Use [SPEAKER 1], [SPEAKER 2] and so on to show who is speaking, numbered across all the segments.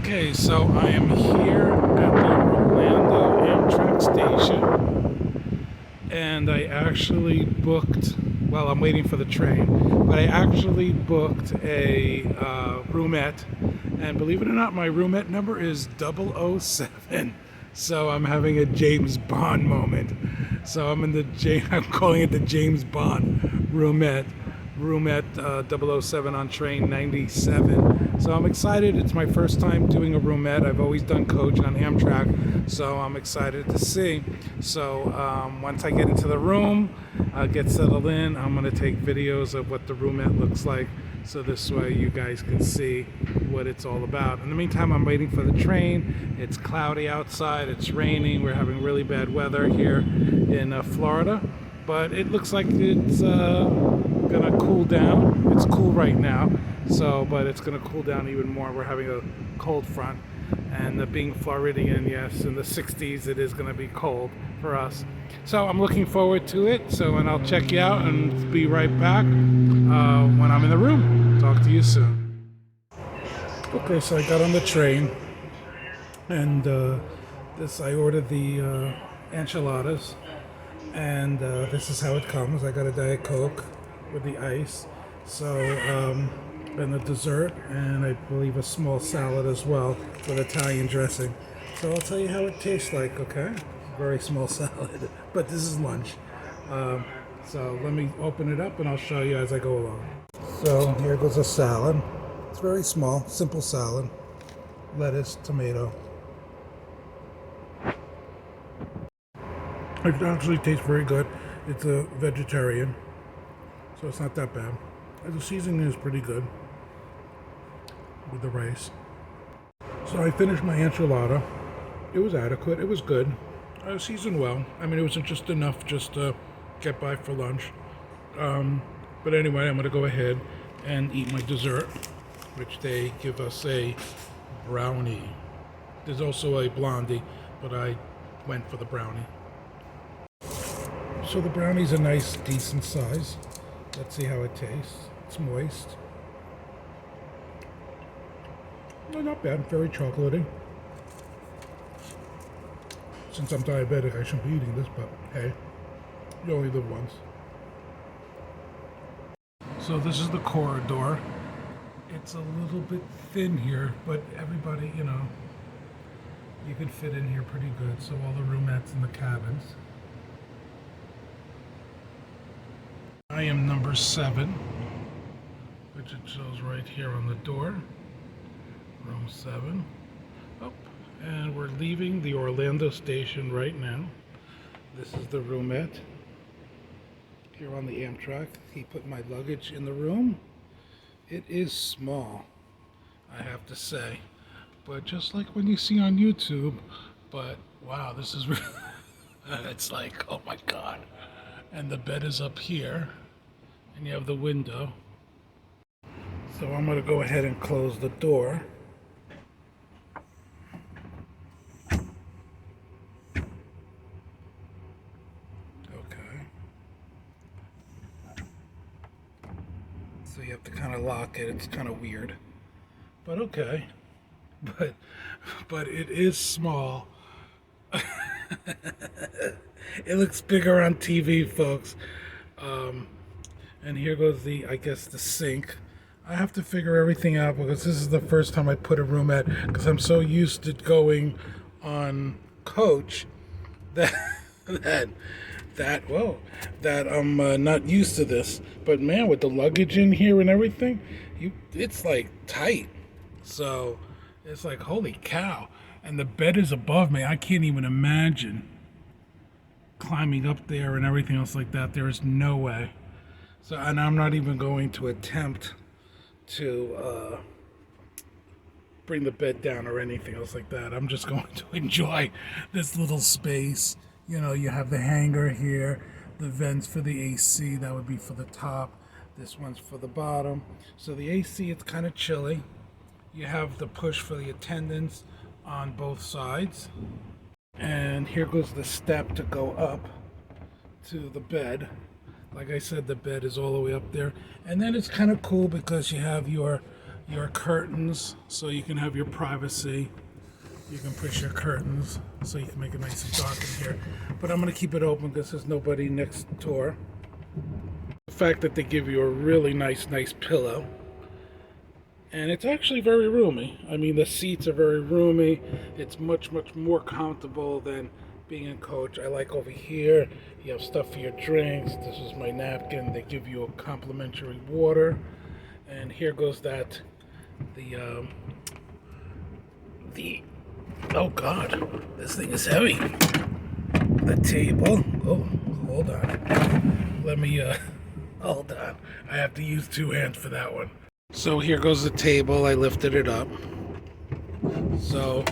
[SPEAKER 1] Okay, so I am here at the Orlando Amtrak station, and I actually booked, well, I'm waiting for the train, but I actually booked a roomette, and believe it or not, my roomette number is 007. So I'm having a James Bond moment. So I'm calling it the James Bond roomette 007 on train 97. So I'm excited. It's my first time doing a roomette. I've always done coach on Amtrak, so I'm excited to see. So once I get into the room, get settled in, I'm going to take videos of what the roomette looks like, so this way you guys can see what it's all about. In the meantime, I'm waiting for the train. It's cloudy outside, it's raining, we're having really bad weather here in Florida, but it looks like it's gonna cool down. It's cool right now, but it's gonna cool down even more. We're having a cold front, and being Floridian, yes, in the 60s, it is gonna be cold for us. So I'm looking forward to it. And I'll check you out and be right back when I'm in the room. Talk to you soon. Okay, so I got on the train, and I ordered the enchiladas, and this is how it comes. I got a Diet Coke with the ice, and the dessert, and I believe a small salad as well with Italian dressing. So I'll tell you how it tastes like, okay? Very small salad, but this is lunch. So let me open it up and I'll show you as I go along. So here goes a salad. It's very small, simple salad. Lettuce, tomato. It actually tastes very good. It's a vegetarian, so it's not that bad. The seasoning is pretty good with the rice. So I finished my enchilada. It was adequate. It was good. Seasoned well. I mean, it wasn't just enough just to get by for lunch. But anyway, I'm going to go ahead and eat my dessert, which they give us a brownie. There's also a blondie, but I went for the brownie. So the brownie's a nice, decent size. Let's see how it tastes. It's moist. No, not bad. Very chocolatey. Since I'm diabetic, I shouldn't be eating this, but hey, you only live once. So this is the corridor. It's a little bit thin here, but everybody, you can fit in here pretty good. So all the roomettes in the cabins. I am number 7, which it shows right here on the door. Room 7. Oh, and we're leaving the Orlando station right now. This is the roomette here on the Amtrak. He put my luggage in the room. It is small, I have to say, but just like when you see on YouTube. But wow, this is really it's like, oh my god. And the bed is up here, and you have the window. So I'm going to go ahead and close the door. So you have to kind of lock it. It's kind of weird, but okay. But it is small. It looks bigger on TV, folks. And here goes I guess the sink. I have to figure everything out because this is the first time I put a roomette, because I'm so used to going on coach that I'm not used to this. But man, with the luggage in here and everything, it's like tight. So it's like, holy cow. And the bed is above me. I can't even imagine climbing up there and everything else like that. There is no way. So, and I'm not even going to attempt to bring the bed down or anything else like that. I'm just going to enjoy this little space. You have the hanger here, the vents for the AC, that would be for the top. This one's for the bottom. So the AC, it's kind of chilly. You have the push for the attendants on both sides. And here goes the step to go up to the bed. Like I said, the bed is all the way up there. And then it's kind of cool because you have your your curtains so you can have your privacy. You can push your curtains so you can make it nice and dark in here. But I'm going to keep it open because there's nobody next door. The fact that they give you a really nice pillow. And it's actually very roomy. I mean, the seats are very roomy. It's much more comfortable than being in coach. I like over here, you have stuff for your drinks. This is my napkin. They give you a complimentary water. And here goes that, oh God, this thing is heavy. The table. Oh, hold on. Let me, hold on. I have to use 2 hands for that one. So here goes the table. I lifted it up. So,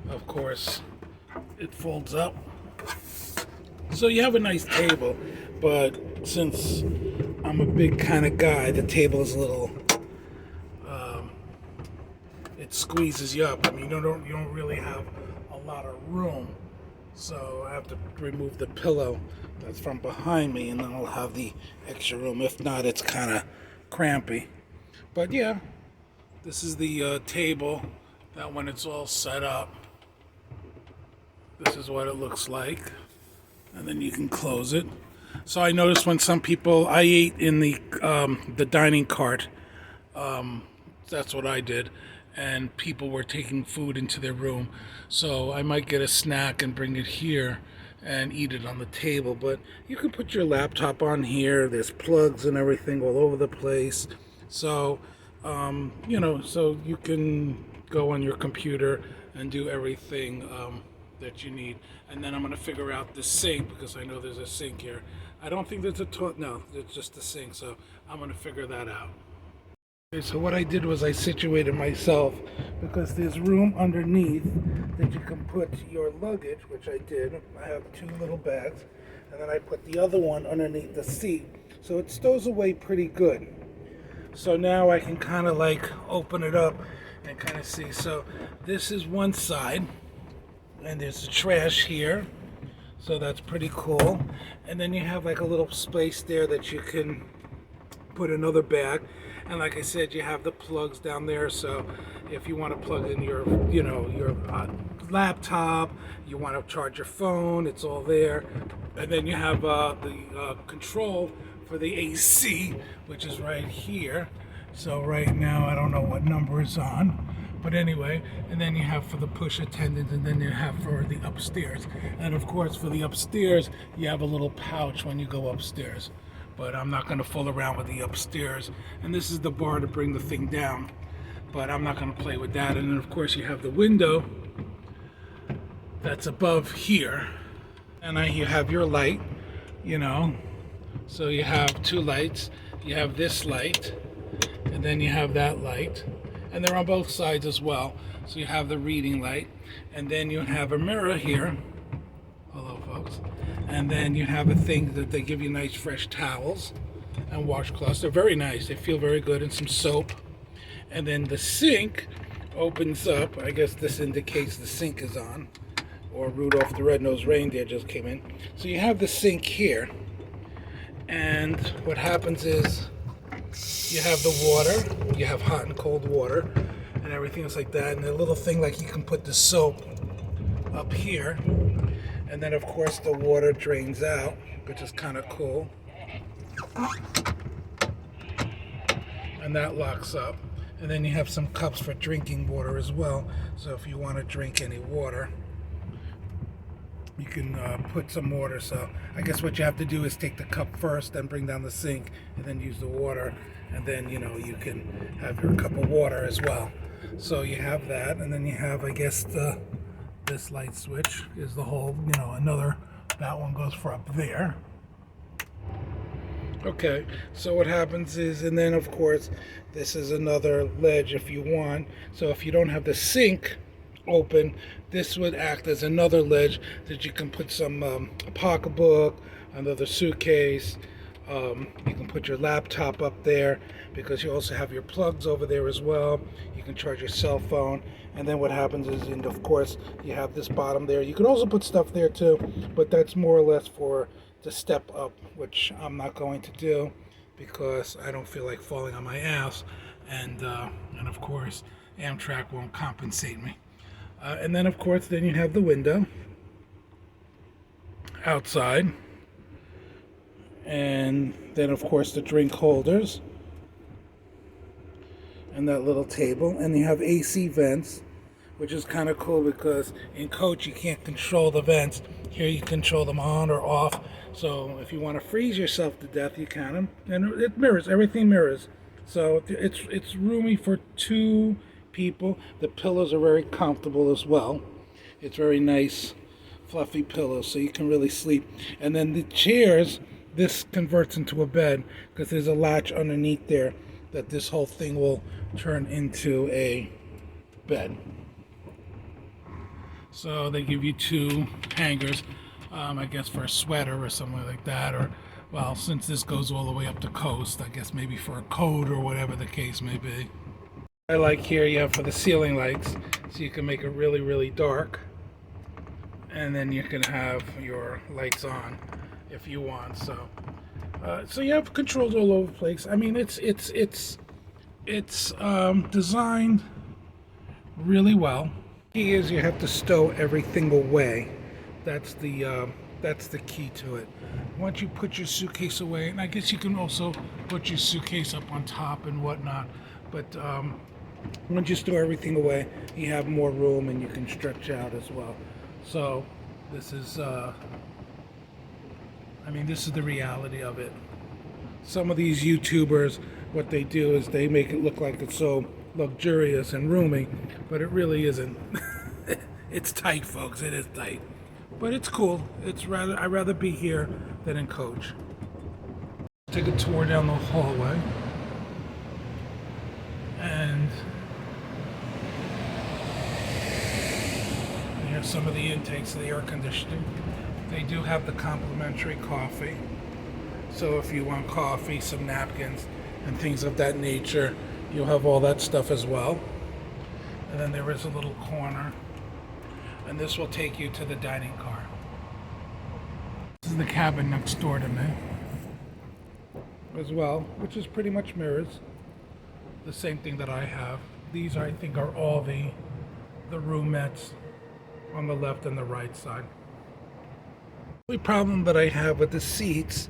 [SPEAKER 1] of course, it folds up. So you have a nice table, but since I'm a big kind of guy, the table is a little, it squeezes you up. I mean, you don't really have a lot of room. So I have to remove the pillow that's from behind me, and then I'll have the extra room. If not, it's kind of crampy. But yeah, this is the table that when it's all set up, this is what it looks like. And then you can close it. So I noticed when some people, I ate in the dining cart. That's what I did. And people were taking food into their room. So I might get a snack and bring it here and eat it on the table. But you can put your laptop on here. There's plugs and everything all over the place. So, so you can go on your computer and do everything that you need. And then I'm going to figure out the sink because I know there's a sink here. I don't think there's a toilet. No, it's just a sink. So I'm going to figure that out. Okay, so what I did was I situated myself because there's room underneath that you can put your luggage, which I did. I have 2 little bags, and then I put the other one underneath the seat. So it stows away pretty good. So now I can kind of like open it up and kind of see. So this is one side, and there's the trash here. So that's pretty cool. And then you have like a little space there that you can put another bag. And like I said, you have the plugs down there. So if you want to plug in your, your laptop, you want to charge your phone, it's all there. And then you have the control for the AC, which is right here. So right now, I don't know what number it's on. But anyway, and then you have for the push attendant, and then you have for the upstairs. And of course, for the upstairs, you have a little pouch when you go upstairs. But I'm not going to fool around with the upstairs. And this is the bar to bring the thing down. But I'm not going to play with that. And then, of course, you have the window that's above here. And you have your light, So you have 2 lights. You have this light, and then you have that light. And they're on both sides as well. So you have the reading light. And then you have a mirror here. Hello, folks. And then you have a thing that they give you nice fresh towels and washcloths. They're very nice. They feel very good, and some soap. And then the sink opens up. I guess this indicates the sink is on. Or Rudolph the Red-Nosed Reindeer just came in. So you have the sink here. And what happens is you have the water. You have hot and cold water and everything else like that. And a little thing like you can put the soap up here. And then, of course, the water drains out, which is kind of cool. And that locks up. And then you have some cups for drinking water as well. So if you want to drink any water, you can put some water. So I guess what you have to do is take the cup first, then bring down the sink, and then use the water. And then, you can have your cup of water as well. So you have that. And then you have, I guess, this light switch is the whole, that one goes for up there. Okay, so what happens is, and then of course, this is another ledge if you want. So if you don't have the sink open, this would act as another ledge that you can put some a pocketbook, another suitcase. You can put your laptop up there because you also have your plugs over there as well. You can charge your cell phone. And then what happens is, and of course, you have this bottom there. You can also put stuff there too, but that's more or less for the step up, which I'm not going to do because I don't feel like falling on my ass. and of course, Amtrak won't compensate me. And then, of course, then you have the window outside, and then, of course, the drink holders, and that little table, and you have AC vents, which is kind of cool because in coach you can't control the vents. Here you control them on or off. So if you want to freeze yourself to death, you can. And it mirrors, everything mirrors. So it's roomy for 2 people. The pillows are very comfortable as well. It's very nice, fluffy pillows, so you can really sleep. And then the chairs, this converts into a bed because there's a latch underneath there that this whole thing will turn into a bed. So they give you 2 hangers, I guess for a sweater or something like that, or, well, since this goes all the way up the coast, I guess maybe for a coat or whatever the case may be. I like here you have for the ceiling lights, so you can make it really, really dark, and then you can have your lights on if you want. So you have controls all over the place. I mean, it's designed really well. Key is you have to stow everything away. That's the key to it. Once you put your suitcase away, and I guess you can also put your suitcase up on top and whatnot, but once you store everything away, you have more room and you can stretch out as well. So this is, this is the reality of it. Some of these YouTubers, what they do is they make it look like it's so luxurious and roomy, but it really isn't. It's tight, folks. It is tight, but it's cool. I'd rather be here than in coach. Take a tour down the hallway, and here's some of the intakes of the air conditioning. They do have the complimentary coffee, so if you want coffee, some napkins, and things of that nature, you'll have all that stuff as well. And then there is a little corner, and this will take you to the dining car. This is the cabin next door to me as well, which is pretty much mirrors the same thing that I have. These, I think, are all the roomettes on the left and the right side. The only problem that I have with the seats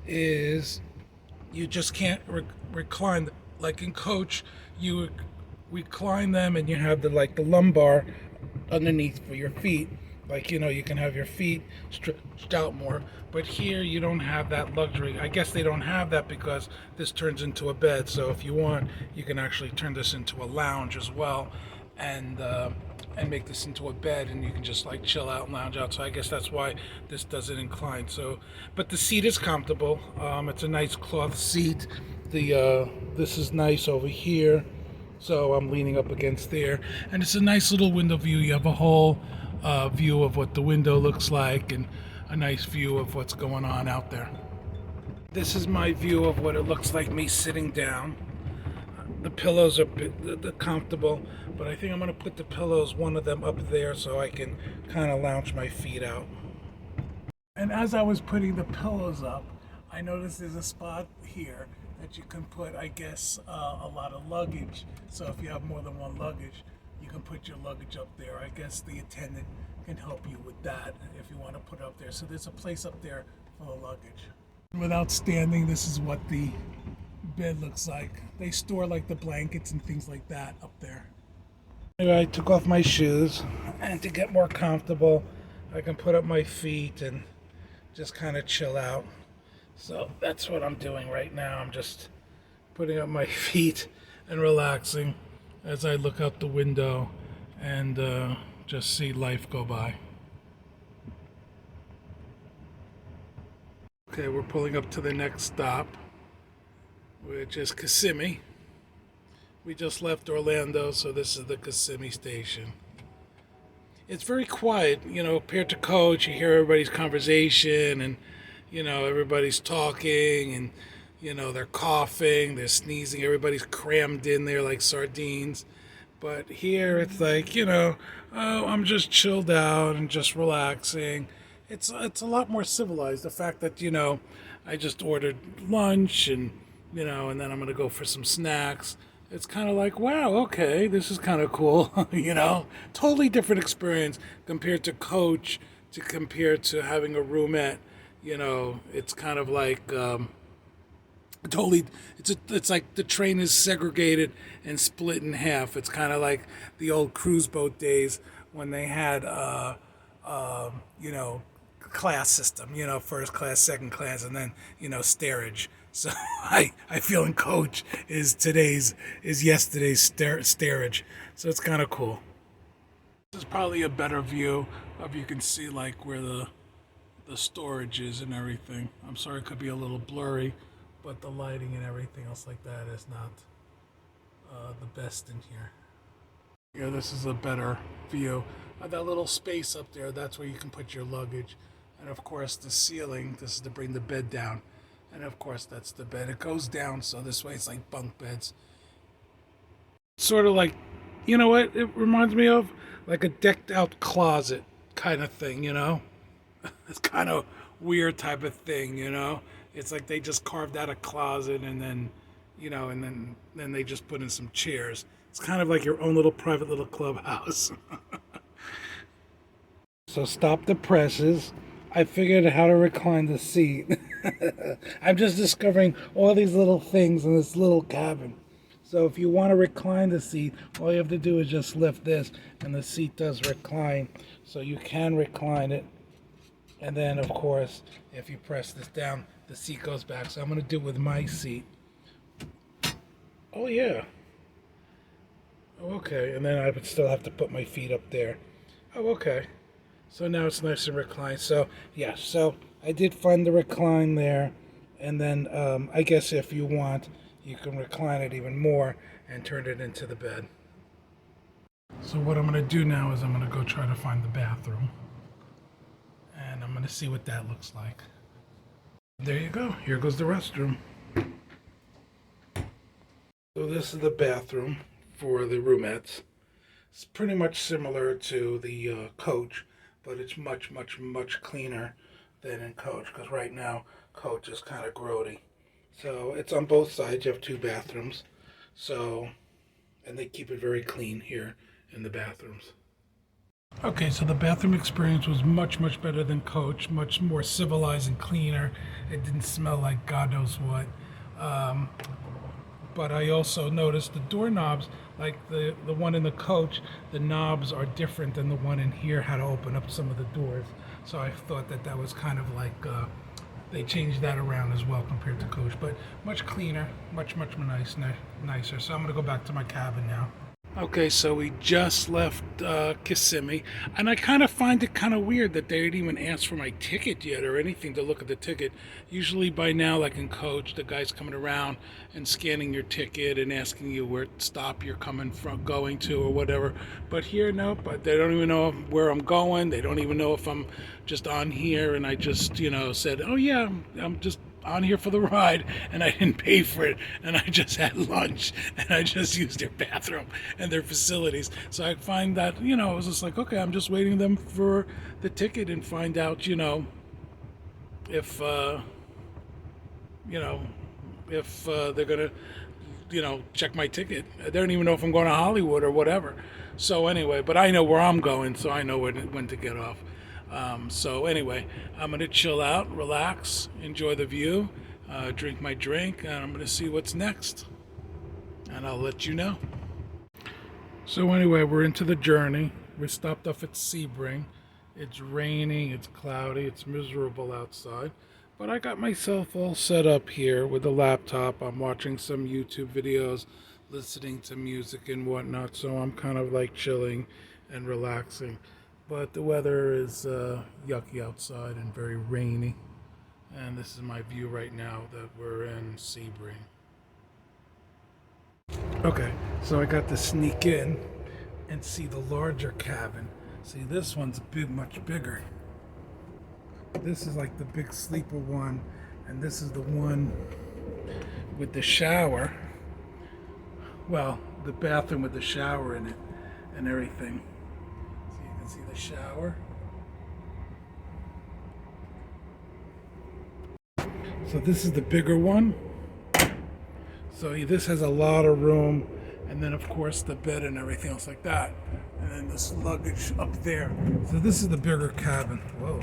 [SPEAKER 1] is you just can't recline. Like in coach, you recline them and you have the lumbar underneath for your feet. Like, you can have your feet stretched out more. But here you don't have that luxury. I guess they don't have that because this turns into a bed. So if you want, you can actually turn this into a lounge as well, and make this into a bed, and you can just chill out and lounge out. So I guess that's why this doesn't incline. So, but the seat is comfortable. It's a nice cloth seat. This is nice over here, so I'm leaning up against there, and it's a nice little window view. You have a whole view of what the window looks like, and a nice view of what's going on out there. This is my view of what it looks like me sitting down. The pillows are comfortable, but I think I'm going to put the pillows, one of them up there, so I can kind of lounge my feet out. And as I was putting the pillows up, I noticed there's a spot here that you can put, I guess, a lot of luggage. So if you have more than one luggage, you can put your luggage up there. I guess the attendant can help you with that if you want to put it up there. So there's a place up there for the luggage. Without standing, this is what the bed looks like. They store the blankets and things like that up there. Anyway, I took off my shoes, and to get more comfortable, I can put up my feet and just kind of chill out. So that's what I'm doing right now. I'm just putting up my feet and relaxing as I look out the window and just see life go by. Okay, we're pulling up to the next stop, which is Kissimmee. We just left Orlando, so this is the Kissimmee station. It's very quiet, compared to coach. You hear everybody's conversation, and everybody's talking, and they're coughing, they're sneezing, everybody's crammed in there like sardines. But here it's oh, I'm just chilled out and just relaxing. It's a lot more civilized. The fact that I just ordered lunch, and and then I'm gonna go for some snacks, it's kind of like, wow, okay, this is kind of cool. You know, totally different experience compared to coach, to compare to having a roomette. You know, it's kind of like totally. It's like the train is segregated and split in half. It's kind of like the old cruise boat days when they had you know, class system, you know, first class, second class, and then, you know, steerage. So I feel in coach is yesterday's steerage. So it's kind of cool. This is probably a better view of, you can see like where the storage is and everything. I'm sorry it could be a little blurry, but the lighting and everything else like that is not the best in here. Yeah, this is a better view. That little space up there, that's where you can put your luggage. And of course the ceiling, this is to bring the bed down. And of course that's the bed. It goes down, so this way it's like bunk beds. Sort of like, you know what it reminds me of? Like a decked out closet kind of thing, you know? It's kind of weird type of thing, you know? It's like they just carved out a closet and then, you know, and then they just put in some chairs. It's kind of like your own little private little clubhouse. So stop the presses. I figured out how to recline the seat. I'm just discovering all these little things in this little cabin. So if you want to recline the seat, all you have to do is just lift this and the seat does recline. So you can recline it. And then of course, if you press this down, the seat goes back. So I'm going to do it with my seat. Oh yeah. Okay, and then I would still have to put my feet up there. Oh, okay. So now it's nice and reclined. So, yeah, so I did find the recline there. And then I guess if you want, you can recline it even more and turn it into the bed. So what I'm going to do now is I'm going to go try to find the bathroom. And I'm going to see what that looks like. There you go. Here goes the restroom. So this is the bathroom for the roomettes. It's pretty much similar to the coach, but it's much, much, much cleaner than in coach, because right now coach is kind of grody. So it's on both sides. You have two bathrooms. So, and they keep it very clean here in the bathrooms. Okay, so the bathroom experience was much, much better than coach, much more civilized and cleaner. It didn't smell like God knows what. But I also noticed the doorknobs, like the one in the coach, the knobs are different than the one in here, how to open up some of the doors. So I thought that was kind of like, they changed that around as well compared to coach, but much cleaner, much, much nicer. So I'm gonna go back to my cabin now. Okay, so we just left Kissimmee, and I kind of find it kind of weird that they didn't even ask for my ticket yet or anything to look at the ticket. Usually by now, like in coach, the guy's coming around and scanning your ticket and asking you where stop you're coming from, going to, or whatever. But here, no, but they don't even know where I'm going. They don't even know if I'm just on here, and I just, you know, said, oh yeah, I'm just on here for the ride, and I didn't pay for it, and I just had lunch, and I just used their bathroom and their facilities. So I find that, you know, I was just like, okay, I'm just waiting them for the ticket and find out, you know, if you know, if they're gonna, you know, check my ticket. They don't even know if I'm going to Hollywood or whatever. So anyway, but I know where I'm going, so I know when to get off. So anyway, I'm going to chill out, relax, enjoy the view, drink my drink, and I'm going to see what's next. And I'll let you know. So anyway, we're into the journey. We stopped off at Sebring. It's raining, it's cloudy, it's miserable outside. But I got myself all set up here with a laptop. I'm watching some YouTube videos, listening to music and whatnot. So I'm kind of like chilling and relaxing. But the weather is yucky outside and very rainy. And this is my view right now that we're in Sebring. Okay, so I got to sneak in and see the larger cabin. See, this one's much bigger. This is like the big sleeper one, and this is the one with the shower. Well, the bathroom with the shower in it and everything. So you can see the shower. So this is the bigger one. So this has a lot of room, and then of course the bed and everything else like that, and then this luggage up there. So this is the bigger cabin. Whoa.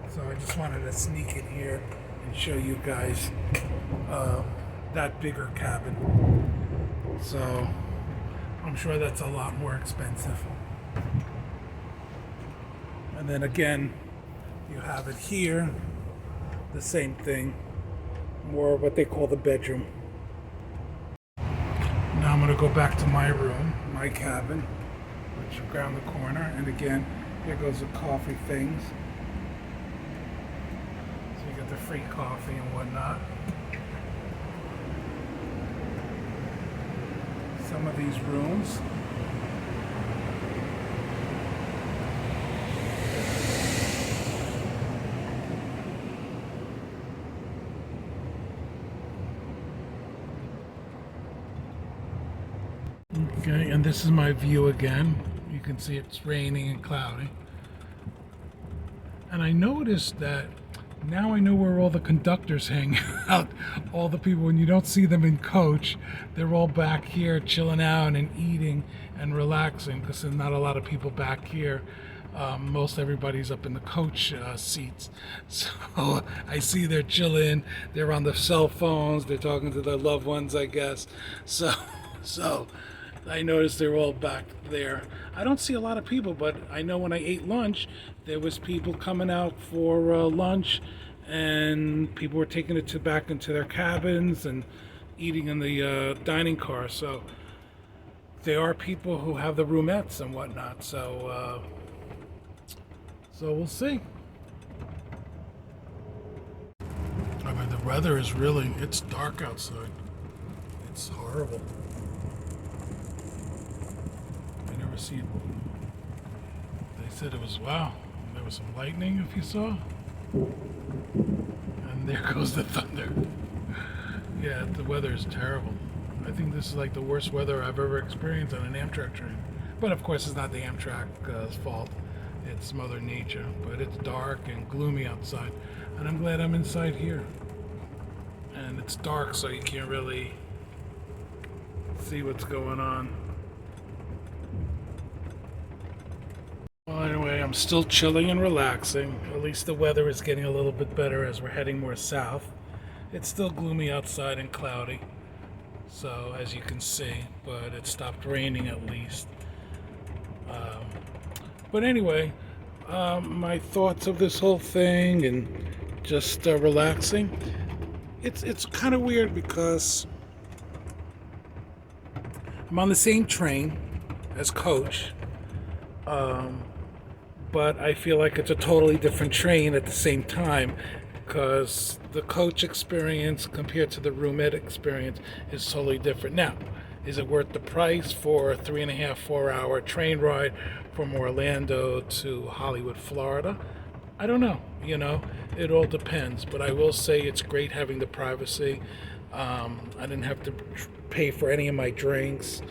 [SPEAKER 1] So I just wanted to sneak in here and show you guys that bigger cabin. So I'm sure that's a lot more expensive. And then again, you have it here, the same thing, more what they call the bedroom. Now I'm gonna go back to my room, my cabin, which is around the corner. And again, here goes the coffee things. So you get the free coffee and whatnot. Some of these rooms. Okay, and this is my view again. You can see it's raining and cloudy. And I noticed that now I know where all the conductors hang out. All the people, when you don't see them in coach, they're all back here chilling out and eating and relaxing because there's not a lot of people back here. Most everybody's up in the coach seats. So I see they're chilling. They're on their cell phones. They're talking to their loved ones, I guess. So I noticed they're all back there. I don't see a lot of people, but I know when I ate lunch, there was people coming out for lunch, and people were taking it back into their cabins and eating in the dining car. So there are people who have the roomettes and whatnot. So we'll see. I mean, the weather is really, it's dark outside. It's horrible. I never seen, they said it was, wow, there was some lightning if you saw. And there goes the thunder. Yeah, the weather is terrible. I think this is like the worst weather I've ever experienced on an Amtrak train. But of course it's not the Amtrak's fault. It's Mother Nature. But it's dark and gloomy outside. And I'm glad I'm inside here. And it's dark, so you can't really see what's going on. Well, anyway, I'm still chilling and relaxing. At least the weather is getting a little bit better as we're heading more south. It's still gloomy outside and cloudy, so as you can see, but it stopped raining at least. But anyway, my thoughts of this whole thing and just relaxing. It's kind of weird because I'm on the same train as Coach. But I feel like it's a totally different train at the same time because the coach experience compared to the Roomette experience is totally different. Now, is it worth the price for a 3.5, 4-hour train ride from Orlando to Hollywood, Florida? I don't know. It all depends. But I will say it's great having the privacy. I didn't have to pay for any of my drinks.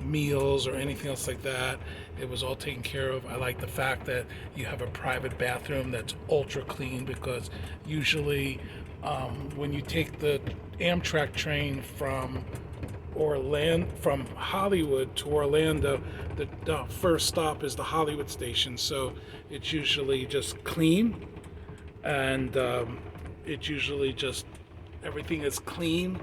[SPEAKER 1] Meals or anything else like that. It was all taken care of. I like the fact that you have a private bathroom that's ultra clean because usually when you take the Amtrak train from Hollywood to Orlando, the first stop is the Hollywood station. So it's usually just clean and it's usually just everything is clean.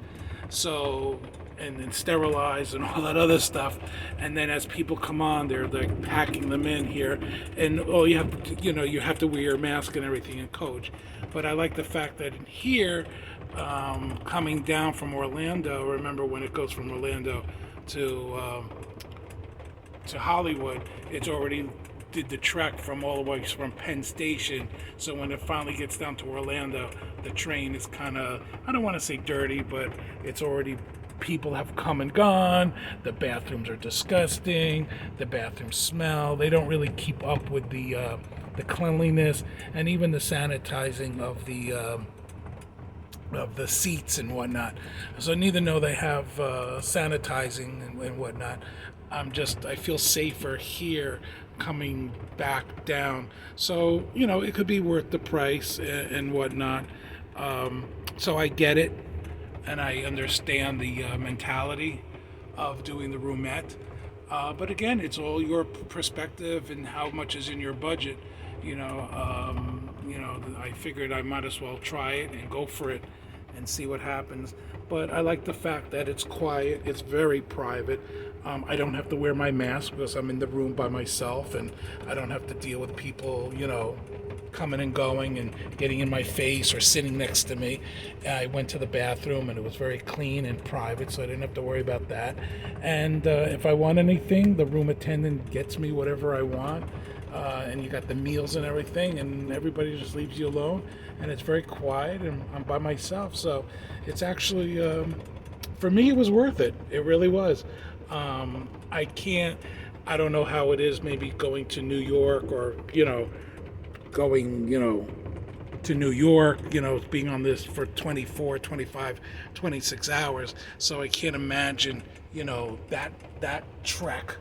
[SPEAKER 1] So and then sterilized and all that other stuff. And then as people come on, they're like packing them in here. And you have to wear your mask and everything in coach. But I like the fact that in here, coming down from Orlando, remember when it goes from Orlando to Hollywood, it's already did the trek from all the way from Penn Station. So when it finally gets down to Orlando, the train is kind of, I don't want to say dirty, but it's already, people have come and gone. The bathrooms are disgusting. The bathrooms smell. They don't really keep up with the cleanliness and even the sanitizing of the seats and whatnot. So neither know they have sanitizing and whatnot. I feel safer here coming back down. So, it could be worth the price and whatnot. So I get it, and I understand the mentality of doing the roomette. But again, it's all your perspective and how much is in your budget. I figured I might as well try it and go for it and see what happens. But I like the fact that it's quiet, it's very private. I don't have to wear my mask because I'm in the room by myself, and I don't have to deal with people, coming and going and getting in my face or sitting next to me. I went to the bathroom and it was very clean and private, so I didn't have to worry about that. And if I want anything, the room attendant gets me whatever I want. And you got the meals and everything, and everybody just leaves you alone. And it's very quiet, and I'm by myself. So it's actually, for me, it was worth it. It really was. I don't know how it is maybe going to New York or, going, to New York, being on this for 24, 25, 26 hours. So I can't imagine, that trek,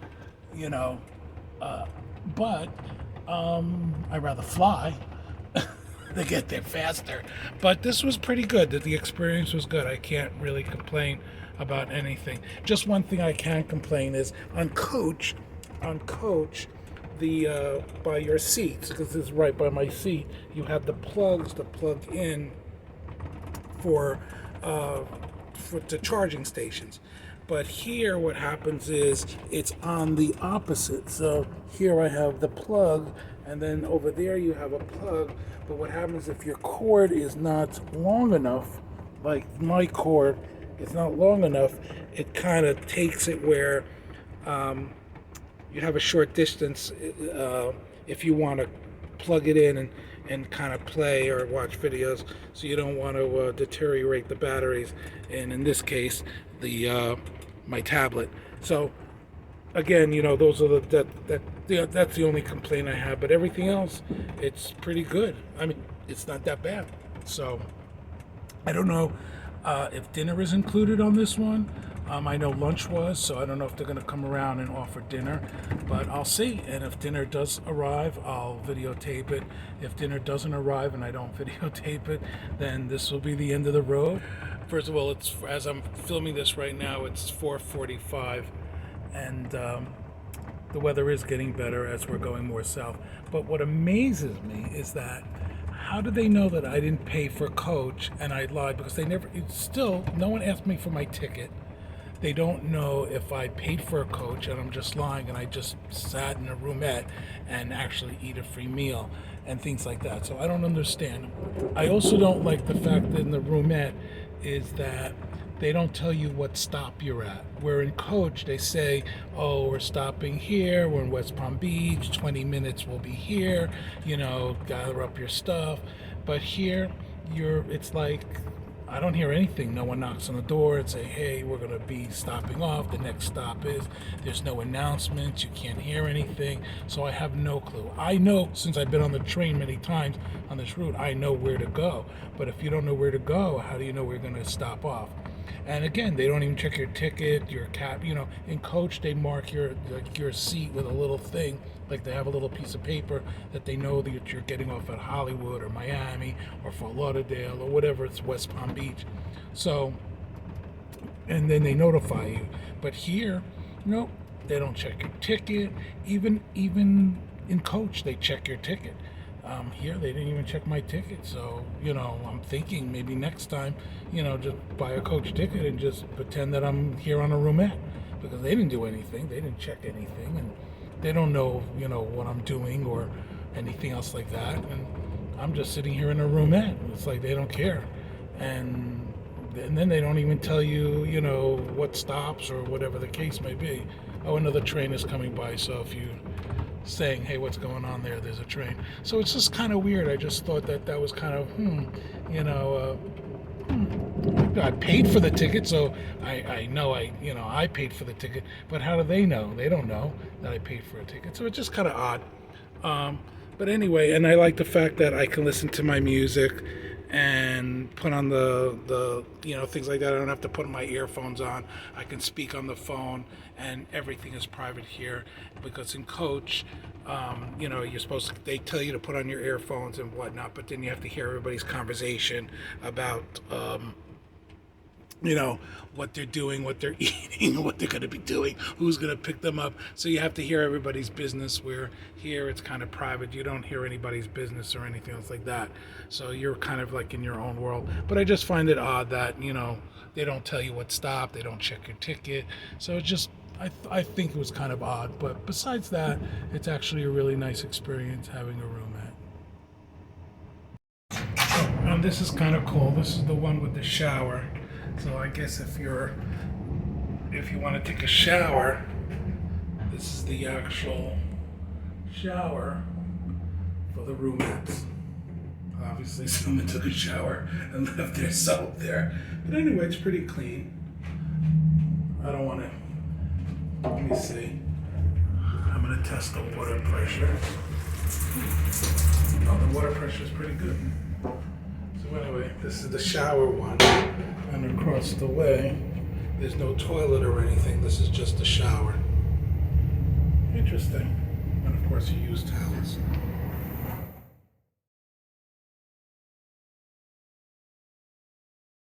[SPEAKER 1] but I'd rather fly to get there faster. But this was pretty good. The experience was good. I can't really complain about anything. Just one thing I can complain is on coach, the by your seats, because this is right by my seat, you have the plugs to plug in for the charging stations. But here what happens is it's on the opposite. So here I have the plug, and then over there you have a plug. But what happens if your cord is not long enough, like my cord is not long enough, it kind of takes it where you have a short distance if you want to plug it in and kind of play or watch videos, so you don't want to deteriorate the batteries, and in this case my tablet. So again, those are that's the only complaint I have, but everything else, it's pretty good. I mean, it's not that bad. So I don't know if dinner is included on this one. I know lunch was, so I don't know if they're going to come around and offer dinner, but I'll see. And if dinner does arrive, I'll videotape it. If dinner doesn't arrive and I don't videotape it, then this will be the end of the road. First of all, it's, as I'm filming this right now, it's 4:45, and the weather is getting better as we're going more south. But what amazes me is that how do they know that I didn't pay for coach and I lied? Because no one asked me for my ticket. They don't know if I paid for a coach and I'm just lying and I just sat in a roomette and actually eat a free meal and things like that. So I don't understand. I also don't like the fact that in the roomette is that they don't tell you what stop you're at. Where in coach they say, oh, we're stopping here, we're in West Palm Beach, 20 minutes we'll be here, gather up your stuff. But here it's like, I don't hear anything. No one knocks on the door and say, hey, we're going to be stopping off. The next stop is, there's no announcements. You can't hear anything. So I have no clue. I know, since I've been on the train many times on this route, I know where to go. But if you don't know where to go, how do you know where you're going to stop off? And again, they don't even check your ticket, your cab. In coach, they mark your seat with a little thing. Like they have a little piece of paper that they know that you're getting off at Hollywood or Miami or Fort Lauderdale or whatever, it's West Palm Beach. So, and then they notify you. But here, nope, they don't check your ticket. Even in coach, they check your ticket. Here, they didn't even check my ticket. So, I'm thinking maybe next time, just buy a coach ticket and just pretend that I'm here on a roomette, because they didn't do anything. They didn't check anything, and they don't know, what I'm doing or anything else like that. And I'm just sitting here in a roomette. It's like they don't care. And then they don't even tell you, what stops or whatever the case may be. Oh, another train is coming by. So if you saying, hey, what's going on there? There's a train. So it's just kind of weird. I just thought that was kind of, I paid for the ticket, so I know I paid for the ticket, but how do they know? They don't know that I paid for a ticket. So it's just kind of odd. But anyway, and I like the fact that I can listen to my music and put on the things like that. I don't have to put my earphones on. I can speak on the phone, and everything is private here. Because in coach, you're supposed to, they tell you to put on your earphones and whatnot, but then you have to hear everybody's conversation about what they're doing, what they're eating, what they're going to be doing, who's going to pick them up. So you have to hear everybody's business, where here it's kind of private. You don't hear anybody's business or anything else like that. So you're kind of like in your own world. But I just find it odd that, they don't tell you what stop, they don't check your ticket. So it's just, I think it was kind of odd. But besides that, it's actually a really nice experience having a roommate. And this is kind of cool. This is the one with the shower. So I guess if you want to take a shower, this is the actual shower for the roomettes. Obviously, someone took a shower and left their soap there. But anyway, it's pretty clean. I don't want to. Let me see. I'm going to test the water pressure. Oh, the water pressure is pretty good. So anyway, this is the shower one. And across the way, there's no toilet or anything. This is just a shower. Interesting. And of course, you use towels.